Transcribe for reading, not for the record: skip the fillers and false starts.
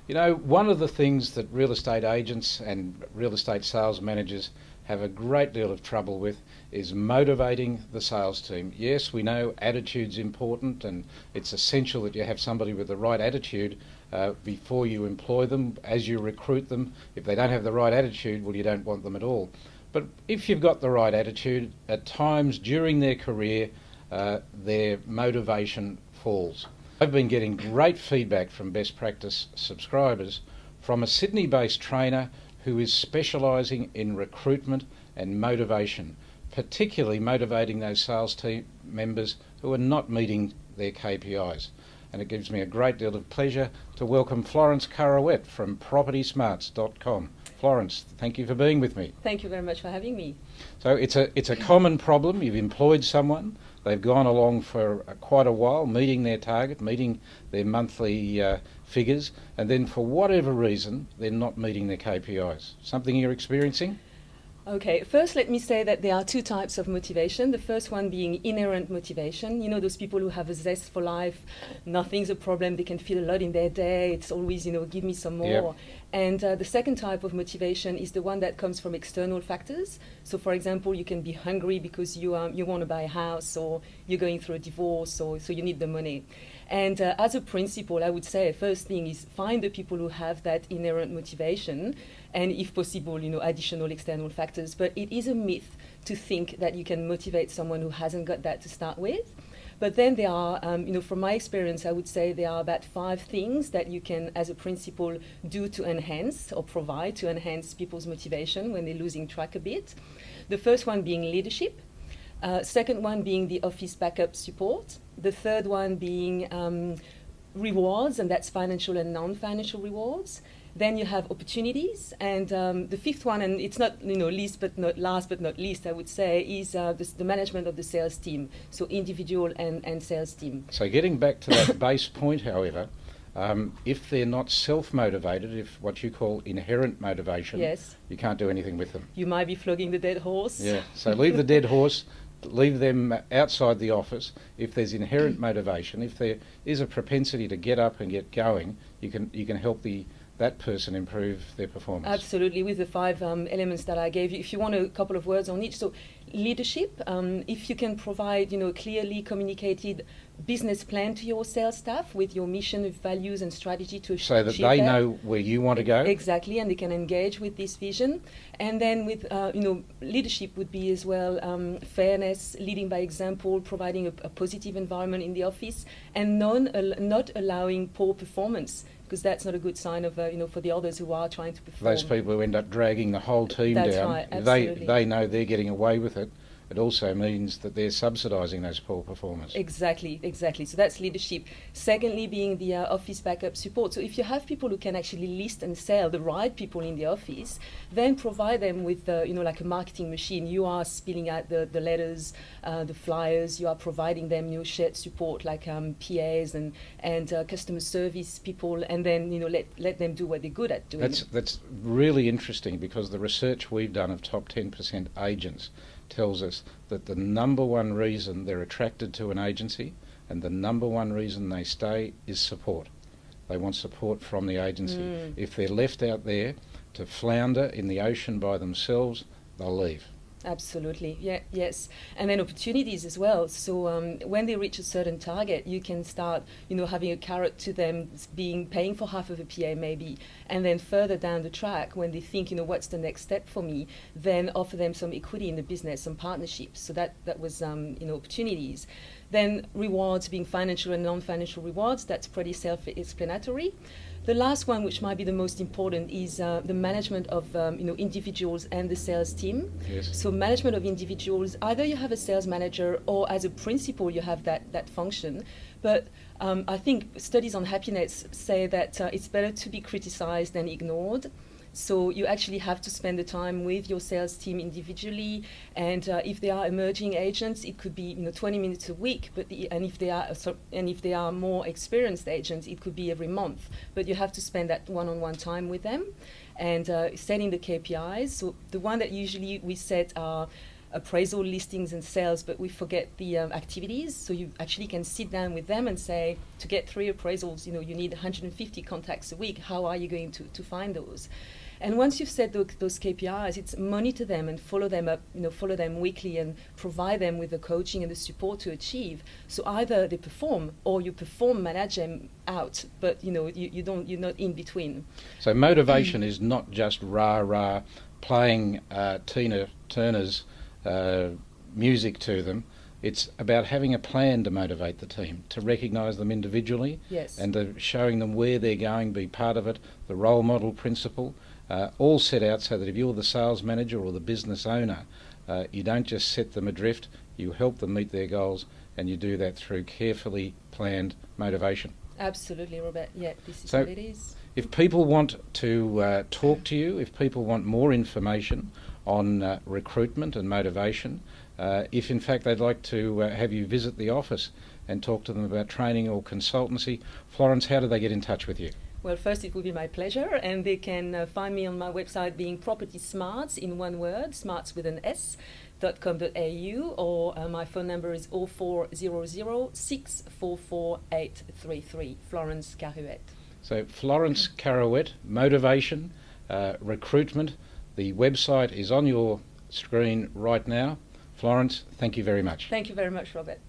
You know, one of the things that real estate agents and real estate sales managers have a great deal of trouble with is motivating the sales team. Yes, we know attitude's important, and it's essential that you have somebody with the right attitude before you employ them, as you recruit them. If they don't have the right attitude, well, you don't want them at all. But if you've got the right attitude, at times during their career, their motivation falls. I've been getting great feedback from best practice subscribers from a Sydney-based trainer who is specialising in recruitment and motivation, particularly motivating those sales team members who are not meeting their KPIs. And it gives me a great deal of pleasure to welcome Florence Caruette from PropertySmarts.com. Florence, thank you for being with me. Thank you very much for having me. So it's a common problem. You've employed someone, they've gone along for quite a while, meeting their target, meeting their monthly figures, and then for whatever reason, they're not meeting their KPIs. Something you're experiencing? Okay, first let me say that there are two types of motivation. The first one being inherent motivation. You know, those people who have a zest for life, nothing's a problem, they can feel a lot in their day, it's always, give me some more. Yep. And the second type of motivation is the one that comes from external factors. So for example, you can be hungry because you want to buy a house, or you're going through a divorce, or so you need the money. And as a principle, I would say first thing is find the people who have that inherent motivation, and if possible, additional external factors. But it is a myth to think that you can motivate someone who hasn't got that to start with. But then there are, from my experience, I would say there are about 5 things that you can, as a principle, do to enhance or provide to enhance people's motivation when they're losing track a bit. The first one being leadership. Second one being the office backup support. The third one being rewards, and that's financial and non-financial rewards. Then you have opportunities, and the fifth one, and it's not least but not last but not least, I would say, is the management of the sales team, so individual and sales team. So getting back to that base point, however, if they're not self-motivated, if what you call inherent motivation, yes, you can't do anything with them. You might be flogging the dead horse. Yeah, so leave the dead horse, leave them outside the office. If there's inherent motivation, if there is a propensity to get up and get going, you can help that person improve their performance. Absolutely, with the 5 elements that I gave you. If you want a couple of words on each, so leadership, if you can provide, clearly communicated business plan to your sales staff with your mission, values and strategy to achieve so that they know where you want to go. Exactly, and they can engage with this vision. And then with, leadership would be as well fairness, leading by example, providing a positive environment in the office, and not allowing poor performance, because that's not a good sign of, for the others who are trying to perform. Those people who end up dragging the whole team that's down, right, absolutely. They know they're getting away with it. It also means that they're subsidising those poor performers. Exactly. So that's leadership. Secondly, being the office backup support. So if you have people who can actually list and sell, the right people in the office, then provide them with, like a marketing machine. You are spilling out the letters, the flyers. You are providing them, shared support like PAs and customer service people, and then let them do what they're good at doing. That's really interesting, because the research we've done of top 10% agents tells us that the number one reason they're attracted to an agency and the number one reason they stay is support. They want support from the agency. If they're left out there to flounder in the ocean by themselves, they'll leave. Absolutely, yes. And then opportunities as well. So when they reach a certain target, you can start, having a carrot to them, paying for half of a PA maybe, and then further down the track, when they think, what's the next step for me, then offer them some equity in the business, some partnerships. So that was, opportunities. Then rewards, being financial and non-financial rewards, that's pretty self-explanatory. The last one, which might be the most important, is the management of individuals and the sales team. Yes. So management of individuals, either you have a sales manager or as a principal you have that function. But I think studies on happiness say that it's better to be criticized than ignored. So you actually have to spend the time with your sales team individually, and if they are emerging agents, it could be 20 minutes a week. And if they are more experienced agents, it could be every month. But you have to spend that one-on-one time with them, and setting the KPIs. So the one that usually we set are appraisal, listings, and sales, but we forget the activities. So you actually can sit down with them and say, to get 3 appraisals, you need 150 contacts a week. How are you going to find those? And once you've set those KPIs, it's monitor them and follow them up, follow them weekly and provide them with the coaching and the support to achieve. So either they perform or you perform, manage them out, but you're not in between. So motivation is not just rah-rah playing Tina Turner's music to them. It's about having a plan to motivate the team, to recognise them individually, yes, and to showing them where they're going, be part of it, the role model principle, all set out so that if you're the sales manager or the business owner, you don't just set them adrift, you help them meet their goals, and you do that through carefully planned motivation. Absolutely, Robert. Yeah, this is So what it is. if people want to talk to you, if people want more information on recruitment and motivation, if in fact they'd like to have you visit the office and talk to them about training or consultancy, Florence, how do they get in touch with you? Well, first it would be my pleasure, and they can find me on my website, being Property Smarts in one word, smarts with an S, .com.au, or my phone number is 0400 644 833, Florence Caruette. So Florence Caruette, motivation, recruitment. The website is on your screen right now. Florence, thank you very much. Thank you very much, Robert.